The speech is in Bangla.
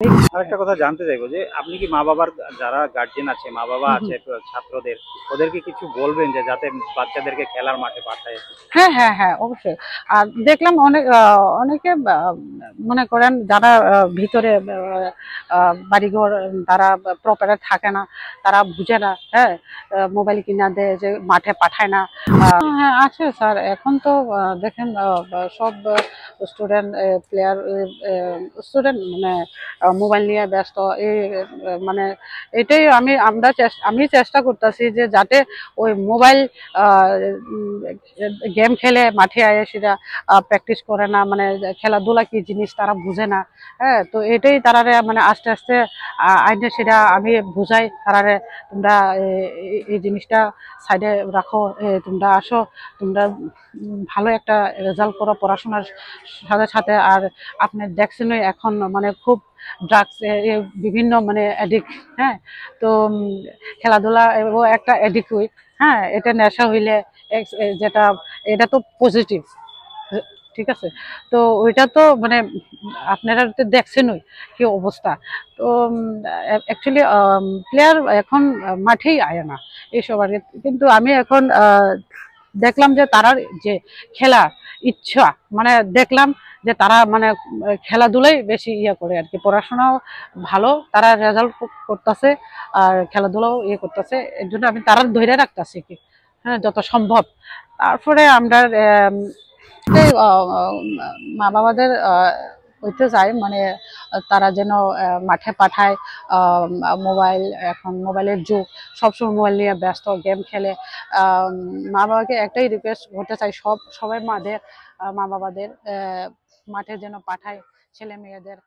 আরেকটা কথা জানতে চাইবো যে আপনি কি মা-বাবার যারা গার্জিয়ান আছে, মা-বাবা হুম, হুম। আছে ছাত্রদের, ওদেরকে কিছু বলবেন যে যাতে বাচ্চাদেরকে খেলার মাঠে পাঠায়? হ্যাঁ, হ্যাঁ, হ্যাঁ, অবশ্যই। আর দেখলাম অনেকে মনে করেন যারা ভিতরে বাড়িঘর তারা প্রপারে থাকে না, তারা বুঝে না, হ্যাঁ? মোবাইল কিনা দেয় যে মাঠে পাঠায় না। হ্যাঁ, আছে স্যার। এখন তো দেখেন সব স্টুডেন্ট প্লেয়ার স্টুডেন্ট মানে মোবাইল নিয়ে ব্যস্ত। এই মানে এটাই আমি চেষ্টা করতেছি যে যাতে ওই মোবাইল গেম খেলে মাঠে আয়ে সেটা প্র্যাকটিস করে না, মানে খেলাধুলা কি জিনিস তারা বুঝে না। হ্যাঁ, তো এটাই তারারে মানে আস্তে আস্তে আইনে সেটা আমি বুঝাই তারারে, তোমরা এই জিনিসটা সাইডে রাখো, তোমরা আসো, তোমরা ভালো একটা রেজাল্ট করো পড়াশোনার সাথে সাথে। আর আপনি দেখছেনই এখন মানে খুব ড্রাগস বিভিন্ন মানে অ্যাডিক্ট। হ্যাঁ, তো খেলাধুলা একটা অ্যাডিক্ট হই। হ্যাঁ, এটা নেশা হইলে যেটা এটা তো পজিটিভ, ঠিক আছে। তো ওইটা তো মানে আপনারা তো দেখছেনই কি অবস্থা। তো অ্যাকচুয়ালি প্লেয়ার এখন মাঠেই আয় না এইসব আর কি। কিন্তু আমি এখন দেখলাম যে তারার যে খেলার ইচ্ছা, মানে দেখলাম যে তারা মানে খেলাধুলাই বেশি ইয়ে করে আর কি, পড়াশোনাও ভালো তারা রেজাল্ট করতেছে আর খেলাধুলাও ইয়ে করতেছে। এর জন্য আমি তারা ধরে রাখতেছি কি, হ্যাঁ, যত সম্ভব। তারপরে আমরা এই, মা বাবাদের হইতে চাই মানে তারা যেন মাঠে পাঠায়। মোবাইল, এখন মোবাইলের যুগ, সবসময় মোবাইল নিয়ে ব্যস্ত, গেম খেলে। মা বাবাকে একটাই রিকোয়েস্ট করতে চাই, সবাই মা বাবাদের মাঠে যেন পাঠায় ছেলে মেয়েদের।